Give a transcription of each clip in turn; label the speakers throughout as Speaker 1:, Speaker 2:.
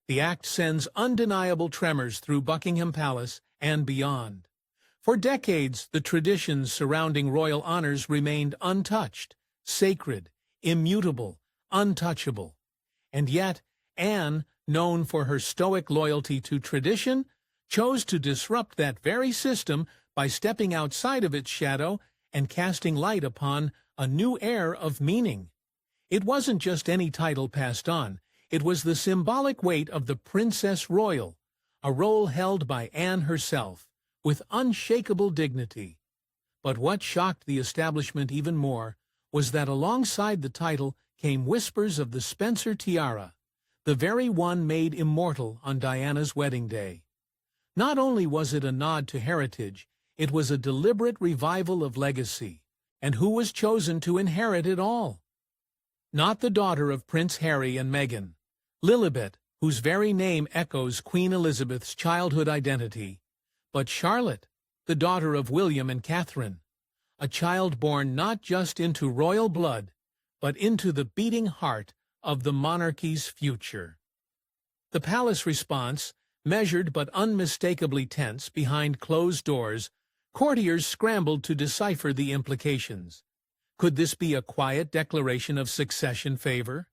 Speaker 1: The act sends undeniable tremors through Buckingham Palace and beyond. For decades, the traditions surrounding royal honors remained untouched, sacred, immutable, untouchable. And yet, Anne, known for her stoic loyalty to tradition, chose to disrupt that very system by stepping outside of its shadow and casting light upon a new air of meaning. It wasn't just any title passed on, it was the symbolic weight of the Princess Royal, a role held by Anne herself, with unshakable dignity. But what shocked the establishment even more was that alongside the title came whispers of the Spencer tiara, the very one made immortal on Diana's wedding day. Not only was it a nod to heritage, it was a deliberate revival of legacy. And who was chosen to inherit it all? Not the daughter of Prince Harry and Meghan, Lilibet, whose very name echoes Queen Elizabeth's childhood identity, but Charlotte, the daughter of William and Catherine, a child born not just into royal blood, but into the beating heart of the monarchy's future. The palace response, measured but unmistakably tense behind closed doors, courtiers scrambled to decipher the implications. Could this be a quiet declaration of succession favor?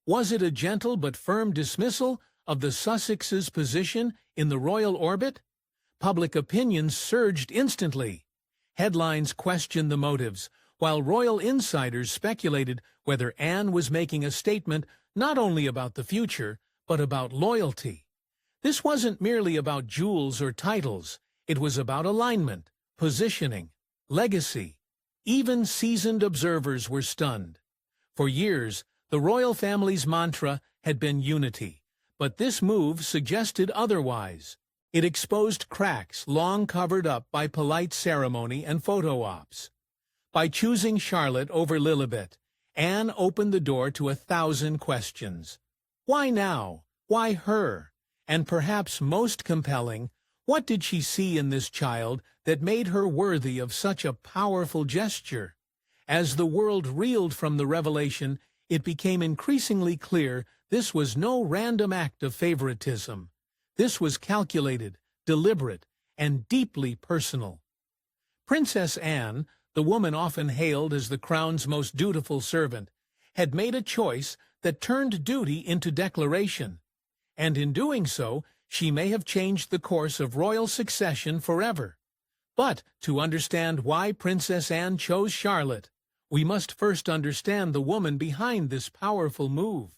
Speaker 1: Was it a gentle but firm dismissal of the Sussexes' position in the royal orbit? Public opinion surged instantly. Headlines questioned the motives, while royal insiders speculated whether Anne was making a statement not only about the future, but about loyalty. This wasn't merely about jewels or titles. It was about alignment, positioning, legacy. Even seasoned observers were stunned. For years, the royal family's mantra had been unity, but this move suggested otherwise. It exposed cracks long covered up by polite ceremony and photo ops. By choosing Charlotte over Lilibet, Anne opened the door to 1,000 questions. Why now? Why her? And perhaps most compelling, what did she see in this child that made her worthy of such a powerful gesture? As the world reeled from the revelation, it became increasingly clear this was no random act of favoritism. This was calculated, deliberate, and deeply personal. Princess Anne, the woman often hailed as the crown's most dutiful servant, had made a choice that turned duty into declaration. And in doing so, she may have changed the course of royal succession forever. But to understand why Princess Anne chose Charlotte, we must first understand the woman behind this powerful move.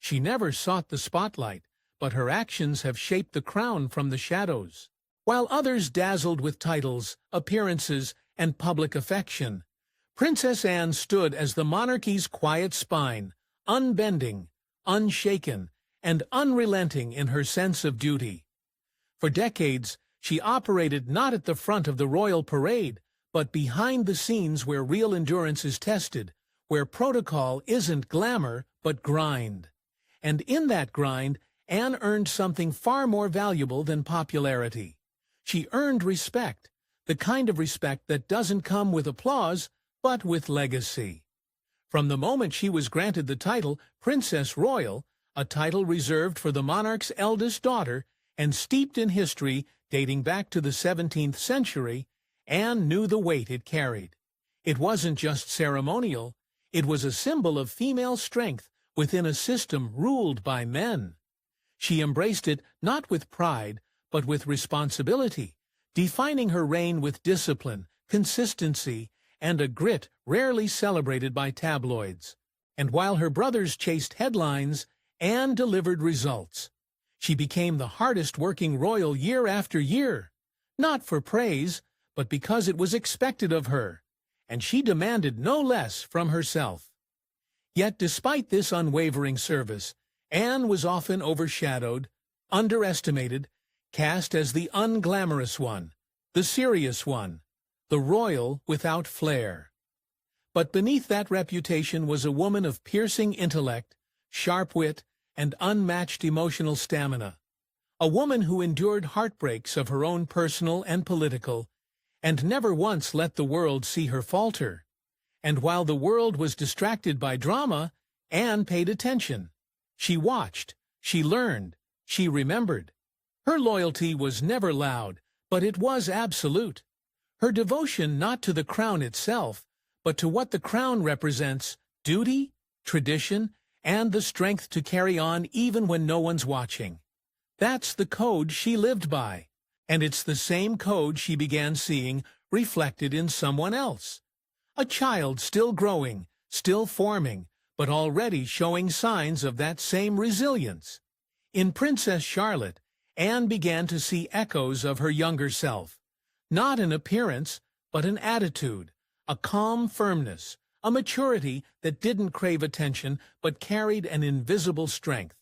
Speaker 1: She never sought the spotlight, but her actions have shaped the crown from the shadows. While others dazzled with titles, appearances, and public affection, Princess Anne stood as the monarchy's quiet spine, unbending, unshaken, and unrelenting in her sense of duty. For decades, she operated not at the front of the royal parade, but behind the scenes where real endurance is tested, where protocol isn't glamour, but grind. And in that grind, Anne earned something far more valuable than popularity. She earned respect, the kind of respect that doesn't come with applause, but with legacy. From the moment she was granted the title Princess Royal, a title reserved for the monarch's eldest daughter and steeped in history dating back to the 17th century, Anne knew the weight it carried. It wasn't just ceremonial, it was a symbol of female strength within a system ruled by men. She embraced it not with pride, but with responsibility, defining her reign with discipline, consistency, and a grit rarely celebrated by tabloids. And while her brothers chased headlines, Anne delivered results. She became the hardest-working royal year after year, not for praise, but because it was expected of her, and she demanded no less from herself. Yet despite this unwavering service, Anne was often overshadowed, underestimated, cast as the unglamorous one, the serious one, the royal without flair. But beneath that reputation was a woman of piercing intellect, sharp wit, and unmatched emotional stamina, a woman who endured heartbreaks of her own personal and political, and never once let the world see her falter. And while the world was distracted by drama, Anne paid attention. She watched, she learned, She remembered. Her loyalty was never loud, but it was absolute. Her devotion not to the crown itself, but to what the crown represents: duty, tradition, and the strength to carry on even when no one's watching. That's the code she lived by, and it's the same code she began seeing reflected in someone else. A child still growing, still forming, but already showing signs of that same resilience. In Princess Charlotte, Anne began to see echoes of her younger self. Not an appearance, but an attitude, a calm firmness, a maturity that didn't crave attention but carried an invisible strength.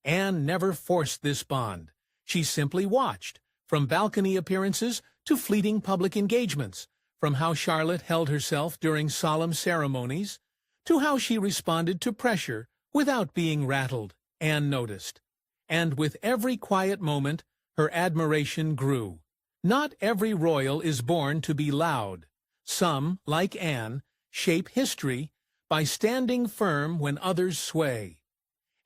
Speaker 1: Anne never forced this bond. She simply watched, from balcony appearances to fleeting public engagements, from how Charlotte held herself during solemn ceremonies to how she responded to pressure without being rattled. Anne noticed. And with every quiet moment, her admiration grew. Not every royal is born to be loud. Some, like Anne, shape history by standing firm when others sway.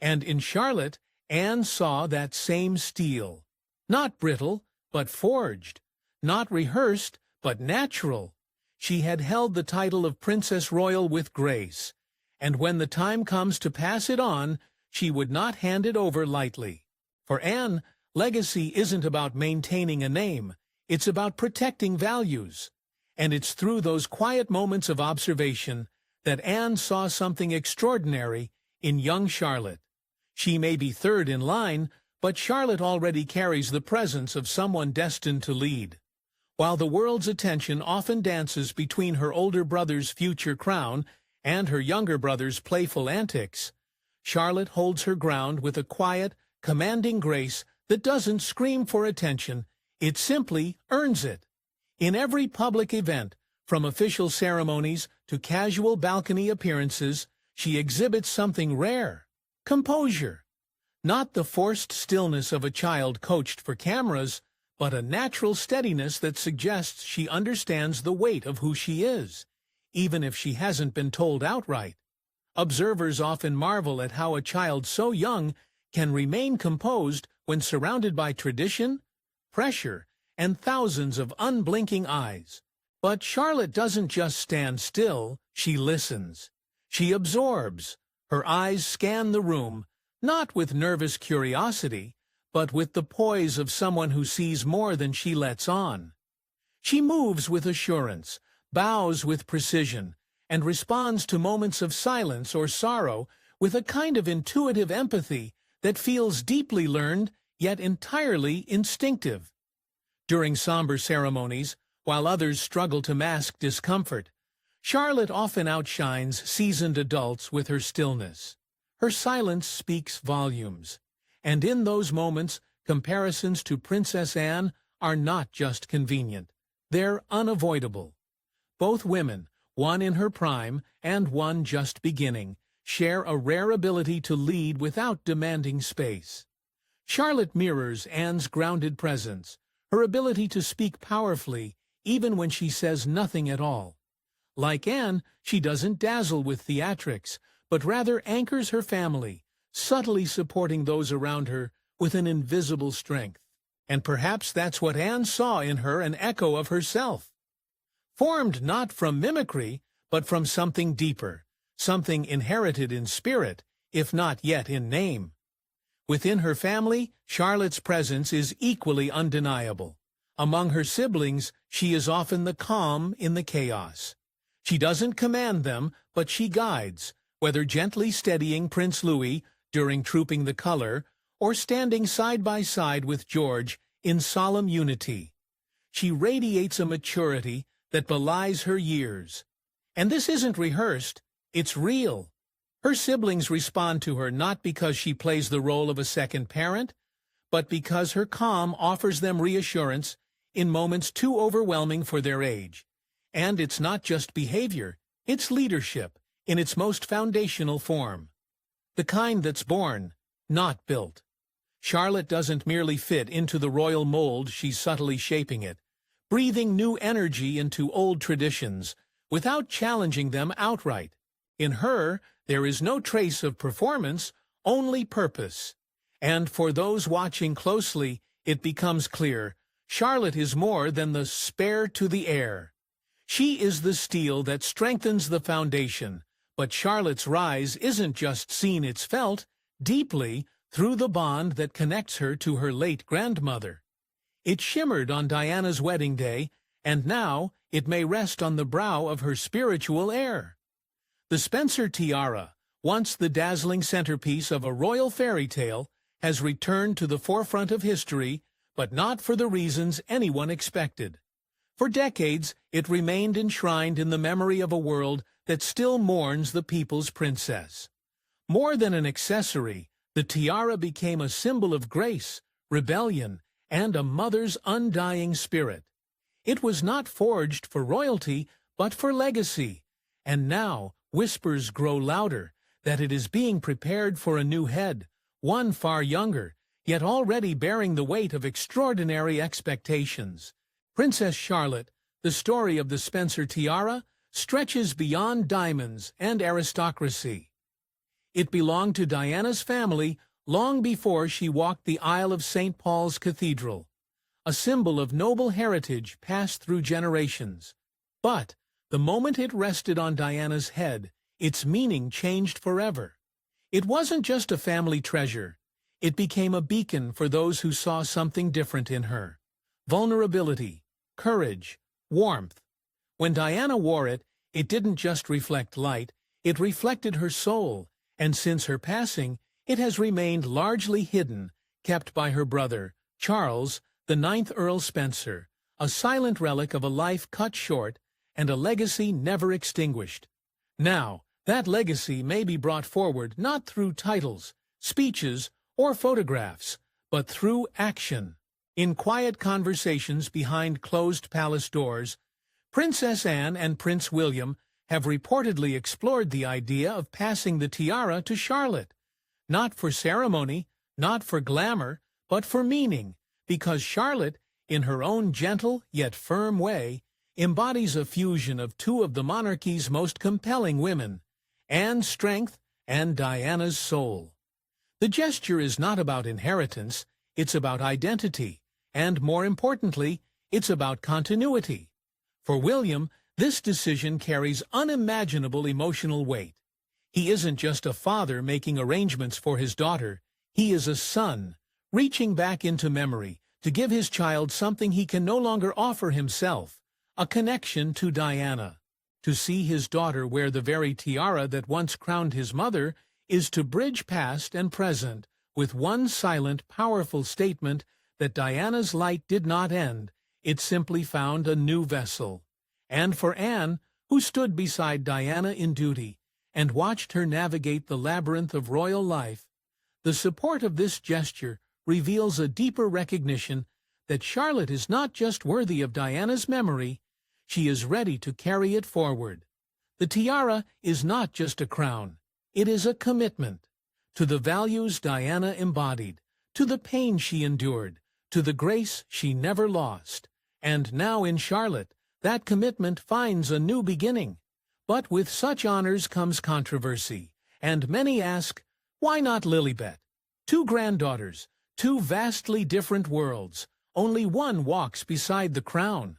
Speaker 1: And in Charlotte, Anne saw that same steel. Not brittle, but forged. Not rehearsed, but natural. She had held the title of Princess Royal with grace, and when the time comes to pass it on, she would not hand it over lightly. For Anne, legacy isn't about maintaining a name, it's about protecting values. And it's through those quiet moments of observation that Anne saw something extraordinary in young Charlotte. She may be third in line, but Charlotte already carries the presence of someone destined to lead. While the world's attention often dances between her older brother's future crown and her younger brother's playful antics, Charlotte holds her ground with a quiet, commanding grace that doesn't scream for attention, it simply earns it. In every public event, from official ceremonies to casual balcony appearances, she exhibits something rare: composure. Not the forced stillness of a child coached for cameras, but a natural steadiness that suggests she understands the weight of who she is, even if she hasn't been told outright. Observers often marvel at how a child so young can remain composed when surrounded by tradition, pressure, and thousands of unblinking eyes. But Charlotte doesn't just stand still, she listens. She absorbs. Her eyes scan the room, not with nervous curiosity, but with the poise of someone who sees more than she lets on. She moves with assurance, bows with precision, and responds to moments of silence or sorrow with a kind of intuitive empathy that feels deeply learned, yet entirely instinctive. During somber ceremonies, while others struggle to mask discomfort, Charlotte often outshines seasoned adults with her stillness. Her silence speaks volumes. And in those moments, comparisons to Princess Anne are not just convenient. They're unavoidable. Both women, one in her prime and one just beginning, share a rare ability to lead without demanding space. Charlotte mirrors Anne's grounded presence, her ability to speak powerfully even when she says nothing at all. Like Anne, she doesn't dazzle with theatrics, but rather anchors her family, subtly supporting those around her with an invisible strength. And perhaps that's what Anne saw in her, an echo of herself. Formed not from mimicry, but from something deeper, something inherited in spirit, if not yet in name. Within her family, Charlotte's presence is equally undeniable. Among her siblings, she is often the calm in the chaos. She doesn't command them, but she guides, whether gently steadying Prince Louis during Trooping the Color, or standing side by side with George in solemn unity. She radiates a maturity that belies her years. And this isn't rehearsed, it's real. Her siblings respond to her not because she plays the role of a second parent, but because her calm offers them reassurance in moments too overwhelming for their age. And it's not just behavior, it's leadership in its most foundational form. The kind that's born, not built. Charlotte doesn't merely fit into the royal mold, she's subtly shaping it, breathing new energy into old traditions without challenging them outright. In her, there is no trace of performance, only purpose. And for those watching closely, it becomes clear, Charlotte is more than the spare to the heir. She is the steel that strengthens the foundation, but Charlotte's rise isn't just seen, it's felt deeply through the bond that connects her to her late grandmother. It shimmered on Diana's wedding day, and now it may rest on the brow of her spiritual heir. The Spencer tiara, once the dazzling centerpiece of a royal fairy tale, has returned to the forefront of history, but not for the reasons anyone expected. For decades, it remained enshrined in the memory of a world that still mourns the people's princess. More than an accessory, the tiara became a symbol of grace, rebellion, and a mother's undying spirit. It was not forged for royalty, but for legacy, and now whispers grow louder that it is being prepared for a new head, one far younger, yet already bearing the weight of extraordinary expectations. Princess Charlotte, the story of the Spencer tiara, stretches beyond diamonds and aristocracy. It belonged to Diana's family long before she walked the aisle of St. Paul's Cathedral, a symbol of noble heritage passed through generations. But the moment it rested on Diana's head, its meaning changed forever. It wasn't just a family treasure. It became a beacon for those who saw something different in her. Vulnerability, courage, warmth. When Diana wore it, it didn't just reflect light, it reflected her soul, and since her passing, it has remained largely hidden, kept by her brother, Charles, the 9th Earl Spencer, a silent relic of a life cut short and a legacy never extinguished. Now, that legacy may be brought forward not through titles, speeches, or photographs, but through action. In quiet conversations behind closed palace doors, Princess Anne and Prince William have reportedly explored the idea of passing the tiara to Charlotte. Not for ceremony, not for glamour, but for meaning, because Charlotte, in her own gentle yet firm way, embodies a fusion of two of the monarchy's most compelling women, Anne's strength and Diana's soul. The gesture is not about inheritance, it's about identity, and more importantly, it's about continuity. For William, this decision carries unimaginable emotional weight. He isn't just a father making arrangements for his daughter, he is a son, reaching back into memory to give his child something he can no longer offer himself, a connection to Diana. To see his daughter wear the very tiara that once crowned his mother is to bridge past and present with one silent, powerful statement that Diana's light did not end, it simply found a new vessel. And for Anne, who stood beside Diana in duty and watched her navigate the labyrinth of royal life, the support of this gesture reveals a deeper recognition that Charlotte is not just worthy of Diana's memory, she is ready to carry it forward. The tiara is not just a crown, it is a commitment to the values Diana embodied, to the pain she endured, to the grace she never lost. And now in Charlotte, that commitment finds a new beginning. But with such honors comes controversy, and many ask, why not Lilibet? 2 granddaughters, 2 vastly different worlds, only one walks beside the crown.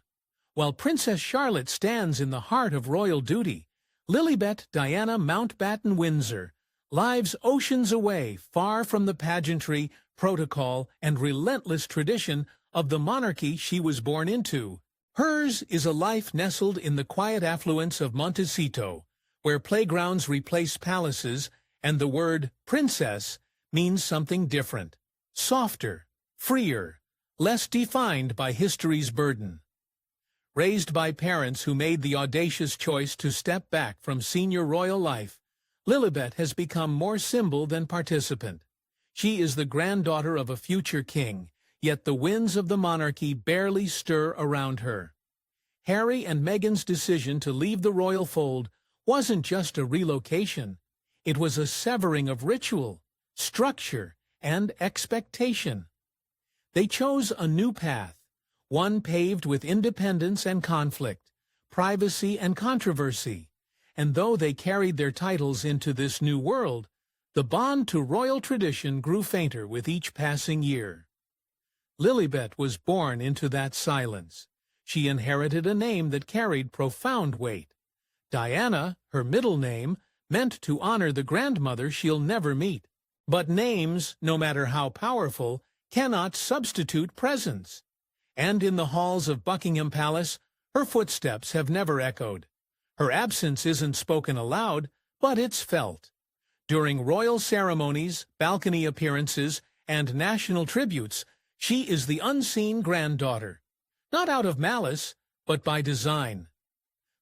Speaker 1: While Princess Charlotte stands in the heart of royal duty, Lilibet Diana Mountbatten-Windsor lives oceans away, far from the pageantry, protocol, and relentless tradition of the monarchy she was born into. Hers is a life nestled in the quiet affluence of Montecito, where playgrounds replace palaces and the word princess means something different, softer, freer, less defined by history's burden. Raised by parents who made the audacious choice to step back from senior royal life, Lilibet has become more symbol than participant. She is the granddaughter of a future king, yet the winds of the monarchy barely stir around her. Harry and Meghan's decision to leave the royal fold wasn't just a relocation, it was a severing of ritual, structure, and expectation. They chose a new path, one paved with independence and conflict, privacy and controversy, and though they carried their titles into this new world, The bond to royal tradition grew fainter with each passing year. Lilibet was born into that silence. She inherited a name that carried profound weight. Diana, her middle name, meant to honor the grandmother she'll never meet. But names, no matter how powerful, cannot substitute presence. And in the halls of Buckingham Palace, her footsteps have never echoed. Her absence isn't spoken aloud, but it's felt. During royal ceremonies, balcony appearances, and national tributes, she is the unseen granddaughter. Not out of malice, but by design.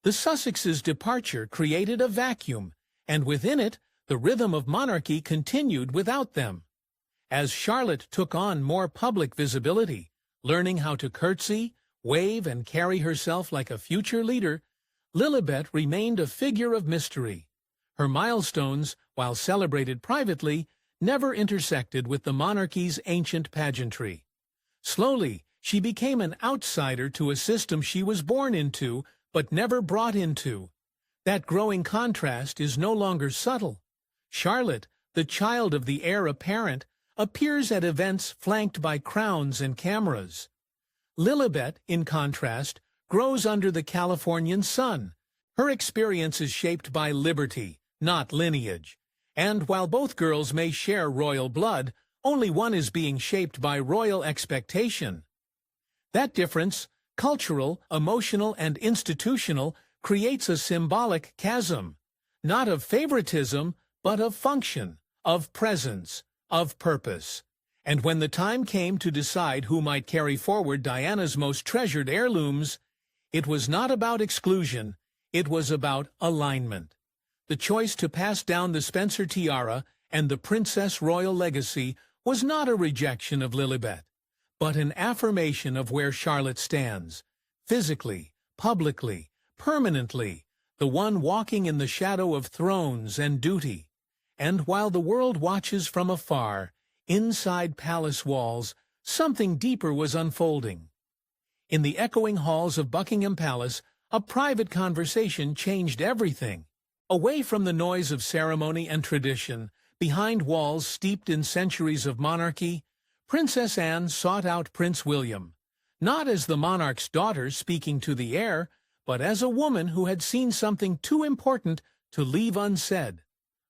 Speaker 1: The Sussexes' departure created a vacuum, and within it, the rhythm of monarchy continued without them. As Charlotte took on more public visibility, learning how to curtsy, wave, and carry herself like a future leader, Lilibet remained a figure of mystery. Her milestones, while celebrated privately, never intersected with the monarchy's ancient pageantry. Slowly, she became an outsider to a system she was born into, but never brought into. That growing contrast is no longer subtle. Charlotte, the child of the heir apparent, appears at events flanked by crowns and cameras. Lilibet, in contrast, grows under the Californian sun. Her experience is shaped by liberty, not lineage. And while both girls may share royal blood, only one is being shaped by royal expectation. That difference, cultural, emotional, and institutional, creates a symbolic chasm, not of favoritism, but of function, of presence, of purpose. And when the time came to decide who might carry forward Diana's most treasured heirlooms, it was not about exclusion, it was about alignment. The choice to pass down the Spencer tiara and the Princess Royal legacy was not a rejection of Lilibet, but an affirmation of where Charlotte stands, physically, publicly, permanently, the one walking in the shadow of thrones and duty. And while the world watches from afar, inside palace walls, something deeper was unfolding. In the echoing halls of Buckingham Palace, a private conversation changed everything. Away from the noise of ceremony and tradition, behind walls steeped in centuries of monarchy, Princess Anne sought out Prince William, not as the monarch's daughter speaking to the heir, but as a woman who had seen something too important to leave unsaid.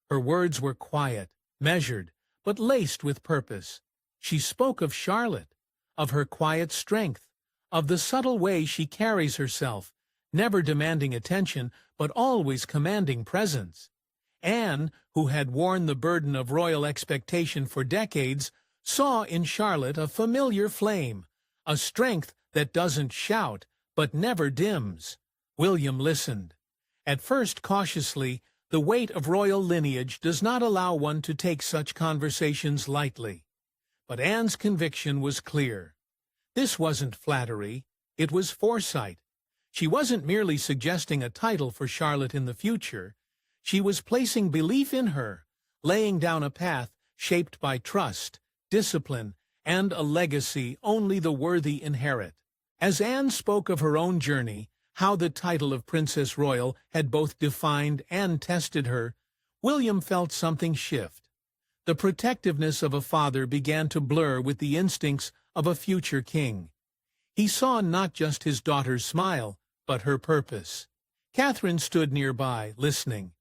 Speaker 1: Her words were quiet, measured, but laced with purpose. She spoke of Charlotte, of her quiet strength, of the subtle way she carries herself, never demanding attention, but always commanding presence. Anne, who had worn the burden of royal expectation for decades, saw in Charlotte a familiar flame, a strength that doesn't shout, but never dims. William listened. At first cautiously, the weight of royal lineage does not allow one to take such conversations lightly. But Anne's conviction was clear. This wasn't flattery, it was foresight. She wasn't merely suggesting a title for Charlotte in the future. She was placing belief in her, laying down a path shaped by trust, discipline, and a legacy only the worthy inherit. As Anne spoke of her own journey, how the title of Princess Royal had both defined and tested her, William felt something shift. The protectiveness of a father began to blur with the instincts of a future king. He saw not just his daughter's smile, but her purpose. Catherine stood nearby, listening.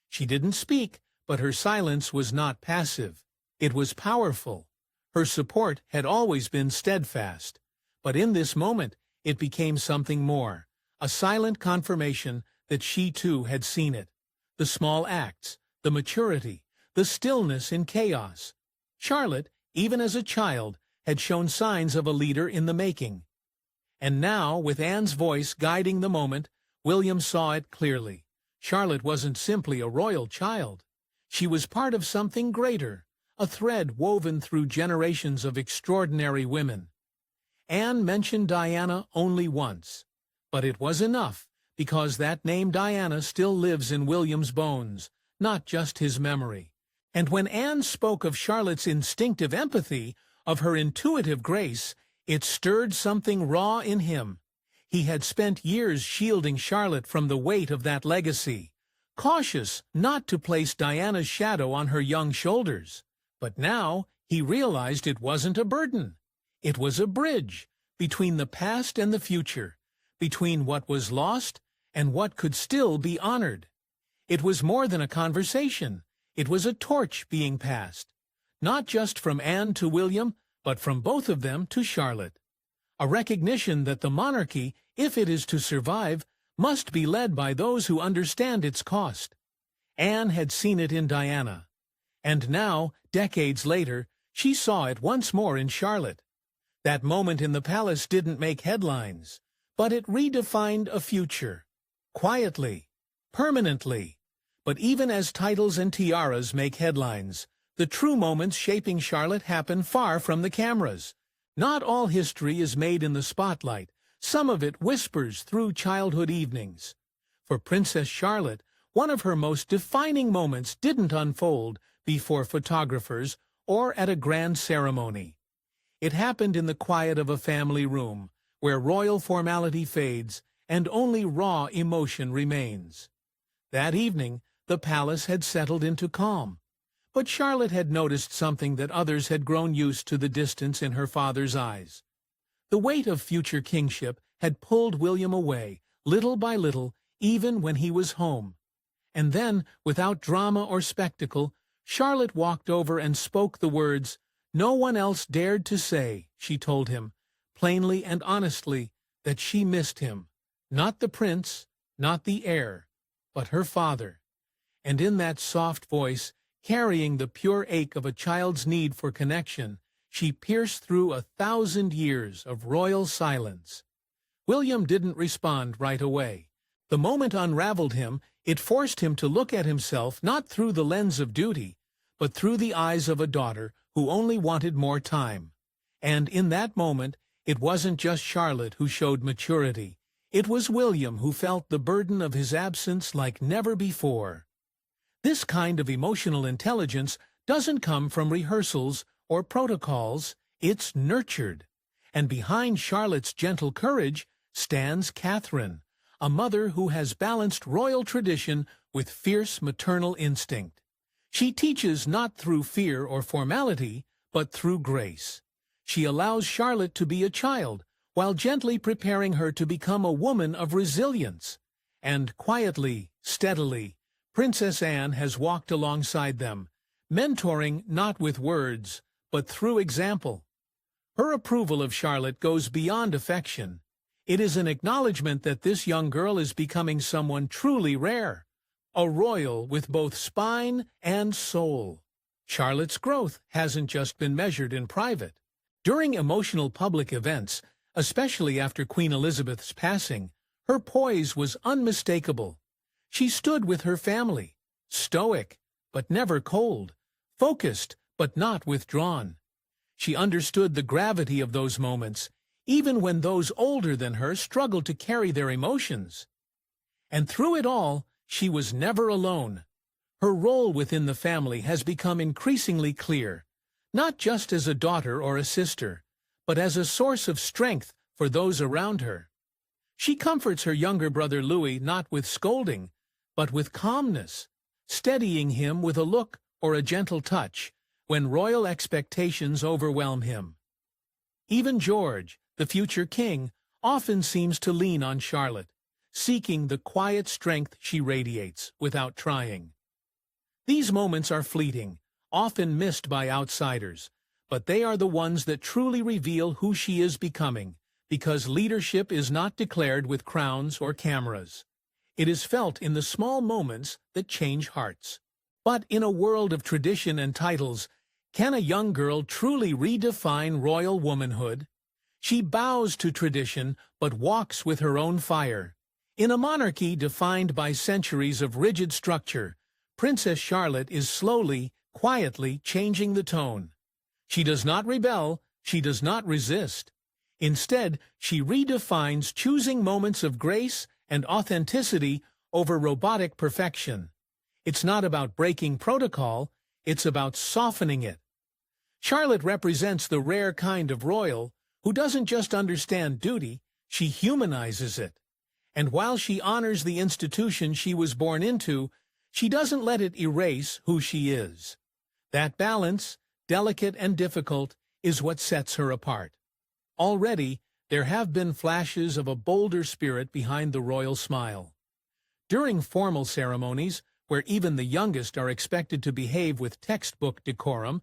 Speaker 1: She didn't speak, but her silence was not passive. It was powerful. Her support had always been steadfast. But in this moment, it became something more, a silent confirmation that she too had seen it. The small acts, the maturity, the stillness in chaos. Charlotte, even as a child, had shown signs of a leader in the making. And now, with Anne's voice guiding the moment, William saw it clearly. Charlotte wasn't simply a royal child. She was part of something greater, a thread woven through generations of extraordinary women. Anne mentioned Diana only once, but it was enough, because that name Diana still lives in William's bones, not just his memory. And when Anne spoke of Charlotte's instinctive empathy, of her intuitive grace, it stirred something raw in him. He had spent years shielding Charlotte from the weight of that legacy, cautious not to place Diana's shadow on her young shoulders. But now he realized it wasn't a burden. It was a bridge between the past and the future, between what was lost and what could still be honored. It was more than a conversation. It was a torch being passed, not just from Anne to William, but from both of them to Charlotte. A recognition that the monarchy, if it is to survive, must be led by those who understand its cost. Anne had seen it in Diana, and now, decades later, she saw it once more in Charlotte. That moment in the palace didn't make headlines, but it redefined a future. Quietly, permanently. But even as titles and tiaras make headlines, the true moments shaping Charlotte happen far from the cameras. Not all history is made in the spotlight. Some of it whispers through childhood evenings. For Princess Charlotte, one of her most defining moments didn't unfold before photographers or at a grand ceremony. It happened in the quiet of a family room, where royal formality fades and only raw emotion remains. That evening, the palace had settled into calm. But Charlotte had noticed something that others had grown used to: the distance in her father's eyes. The weight of future kingship had pulled William away, little by little, even when he was home. And then, without drama or spectacle, Charlotte walked over and spoke the words no one else dared to say. She told him, plainly and honestly, that she missed him. Not the prince, not the heir, but her father. And in that soft voice, carrying the pure ache of a child's need for connection, she pierced through 1,000 years of royal silence. William didn't respond right away. The moment unraveled him. It forced him to look at himself not through the lens of duty, but through the eyes of a daughter who only wanted more time. And in that moment, it wasn't just Charlotte who showed maturity. It was William who felt the burden of his absence like never before. This kind of emotional intelligence doesn't come from rehearsals or protocols. It's nurtured. And behind Charlotte's gentle courage stands Catherine, a mother who has balanced royal tradition with fierce maternal instinct. She teaches not through fear or formality, but through grace. She allows Charlotte to be a child, while gently preparing her to become a woman of resilience. And quietly, steadily, Princess Anne has walked alongside them, mentoring not with words, but through example. Her approval of Charlotte goes beyond affection. It is an acknowledgement that this young girl is becoming someone truly rare, a royal with both spine and soul. Charlotte's growth hasn't just been measured in private. During emotional public events, especially after Queen Elizabeth's passing, her poise was unmistakable. She stood with her family, stoic, but never cold, focused, but not withdrawn. She understood the gravity of those moments, even when those older than her struggled to carry their emotions. And through it all, she was never alone. Her role within the family has become increasingly clear, not just as a daughter or a sister, but as a source of strength for those around her. She comforts her younger brother Louis not with scolding, but with calmness, steadying him with a look or a gentle touch when royal expectations overwhelm him. Even George, the future king, often seems to lean on Charlotte, seeking the quiet strength she radiates without trying. These moments are fleeting, often missed by outsiders, but they are the ones that truly reveal who she is becoming, because leadership is not declared with crowns or cameras. It is felt in the small moments that change hearts. But in a world of tradition and titles, can a young girl truly redefine royal womanhood? She bows to tradition, but walks with her own fire. In a monarchy defined by centuries of rigid structure, Princess Charlotte is slowly, quietly changing the tone. She does not rebel, she does not resist. Instead, she redefines choosing moments of grace and authenticity over robotic perfection. It's not about breaking protocol, it's about softening it. Charlotte represents the rare kind of royal who doesn't just understand duty, she humanizes it. And while she honors the institution she was born into, she doesn't let it erase who she is. That balance, delicate and difficult, is what sets her apart. Already, there have been flashes of a bolder spirit behind the royal smile. During formal ceremonies, where even the youngest are expected to behave with textbook decorum,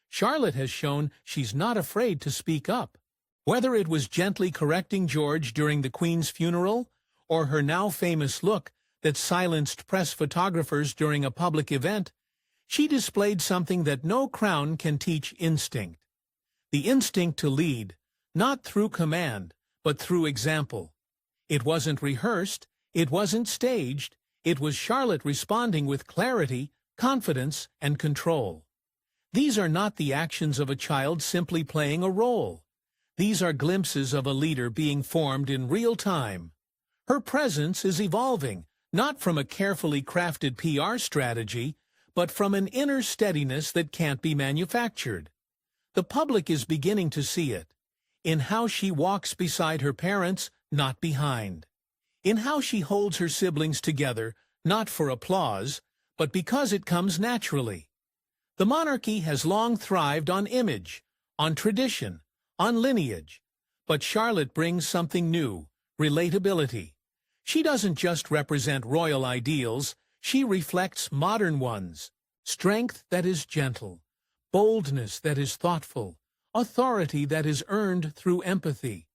Speaker 1: Charlotte has shown she's not afraid to speak up. Whether it was gently correcting George during the Queen's funeral, or her now famous look that silenced press photographers during a public event, she displayed something that no crown can teach: instinct. The instinct to lead, not through command, but through example. It wasn't rehearsed, it wasn't staged, it was Charlotte responding with clarity, confidence, and control. These are not the actions of a child simply playing a role. These are glimpses of a leader being formed in real time. Her presence is evolving, not from a carefully crafted PR strategy, but from an inner steadiness that can't be manufactured. The public is beginning to see it, in how she walks beside her parents, not behind. In how she holds her siblings together, not for applause, but because it comes naturally. The monarchy has long thrived on image, on tradition, on lineage, but Charlotte brings something new: relatability. She doesn't just represent royal ideals, she reflects modern ones: strength that is gentle, boldness that is thoughtful, authority that is earned through empathy.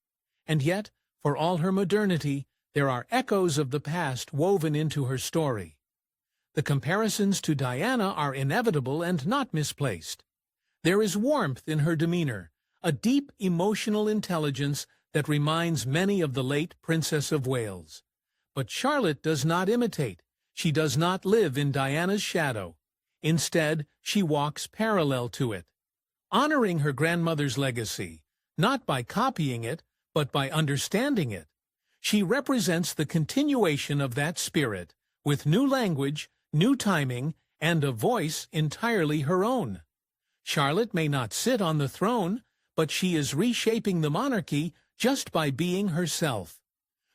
Speaker 1: And yet, for all her modernity, there are echoes of the past woven into her story. The comparisons to Diana are inevitable and not misplaced. There is warmth in her demeanor, a deep emotional intelligence that reminds many of the late Princess of Wales. But Charlotte does not imitate. She does not live in Diana's shadow. Instead, she walks parallel to it, honoring her grandmother's legacy, not by copying it, but by understanding it. She represents the continuation of that spirit, with new language, new timing, and a voice entirely her own. Charlotte may not sit on the throne, but she is reshaping the monarchy just by being herself.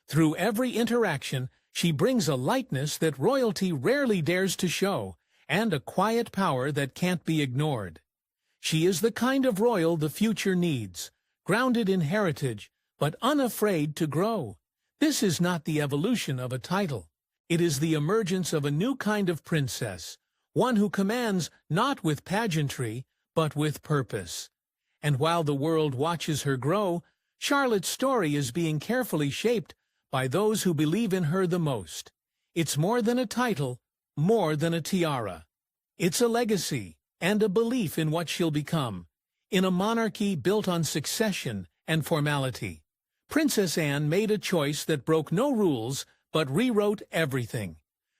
Speaker 1: Through every interaction, she brings a lightness that royalty rarely dares to show, and a quiet power that can't be ignored. She is the kind of royal the future needs, grounded in heritage, but unafraid to grow. This is not the evolution of a title. It is the emergence of a new kind of princess, one who commands not with pageantry, but with purpose. And while the world watches her grow, Charlotte's story is being carefully shaped by those who believe in her the most. It's more than a title, more than a tiara. It's a legacy and a belief in what she'll become, in a monarchy built on succession and formality. Princess Anne made a choice that broke no rules but rewrote everything.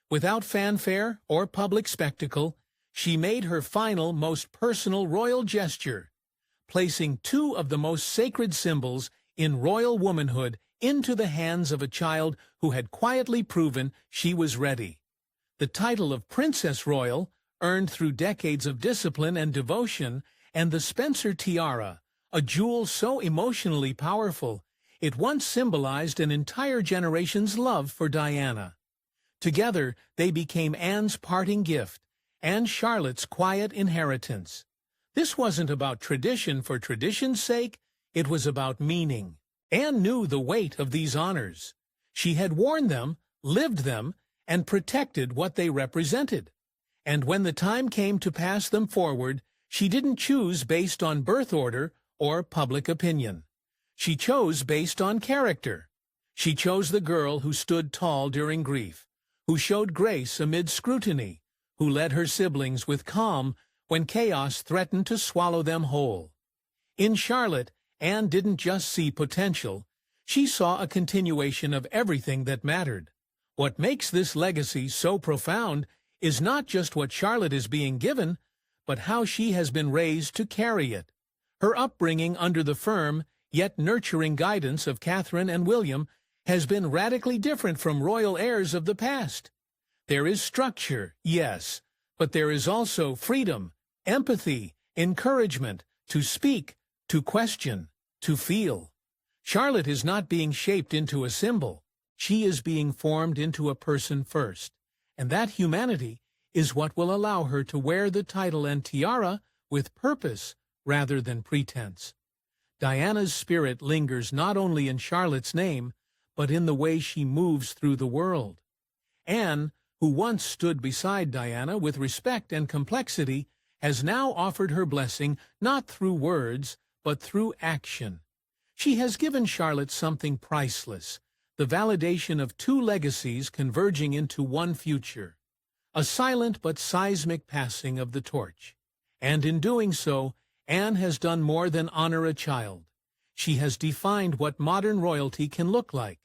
Speaker 1: Without fanfare or public spectacle, she made her final, most personal royal gesture, placing two of the most sacred symbols in royal womanhood into the hands of a child who had quietly proven she was ready. The title of Princess Royal, earned through decades of discipline and devotion, and the Spencer tiara, a jewel so emotionally powerful, it once symbolized an entire generation's love for Diana. Together, they became Anne's parting gift, and Charlotte's quiet inheritance. This wasn't about tradition for tradition's sake, it was about meaning. Anne knew the weight of these honors. She had worn them, lived them, and protected what they represented. And when the time came to pass them forward, she didn't choose based on birth order or public opinion. She chose based on character. She chose the girl who stood tall during grief, who showed grace amid scrutiny, who led her siblings with calm when chaos threatened to swallow them whole. In Charlotte, Anne didn't just see potential, she saw a continuation of everything that mattered. What makes this legacy so profound is not just what Charlotte is being given, but how she has been raised to carry it. Her upbringing under the firm, yet nurturing guidance of Catherine and William has been radically different from royal heirs of the past. There is structure, yes, but there is also freedom, empathy, encouragement to speak, to question, to feel. Charlotte is not being shaped into a symbol. She is being formed into a person first, and that humanity is what will allow her to wear the title and tiara with purpose rather than pretense. Diana's spirit lingers not only in Charlotte's name, but in the way she moves through the world. Anne, who once stood beside Diana with respect and complexity, has now offered her blessing not through words, but through action. She has given Charlotte something priceless, the validation of two legacies converging into one future, a silent but seismic passing of the torch. And in doing so, Anne has done more than honor a child. She has defined what modern royalty can look like.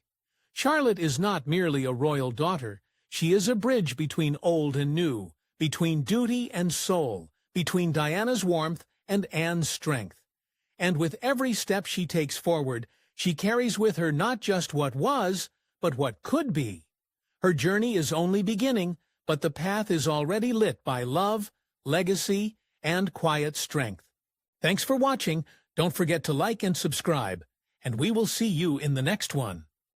Speaker 1: Charlotte is not merely a royal daughter. She is a bridge between old and new, between duty and soul, between Diana's warmth and Anne's strength. And with every step she takes forward, she carries with her not just what was, but what could be. Her journey is only beginning, but the path is already lit by love, legacy, and quiet strength. Thanks for watching. Don't forget to like and subscribe, and we will see you in the next one.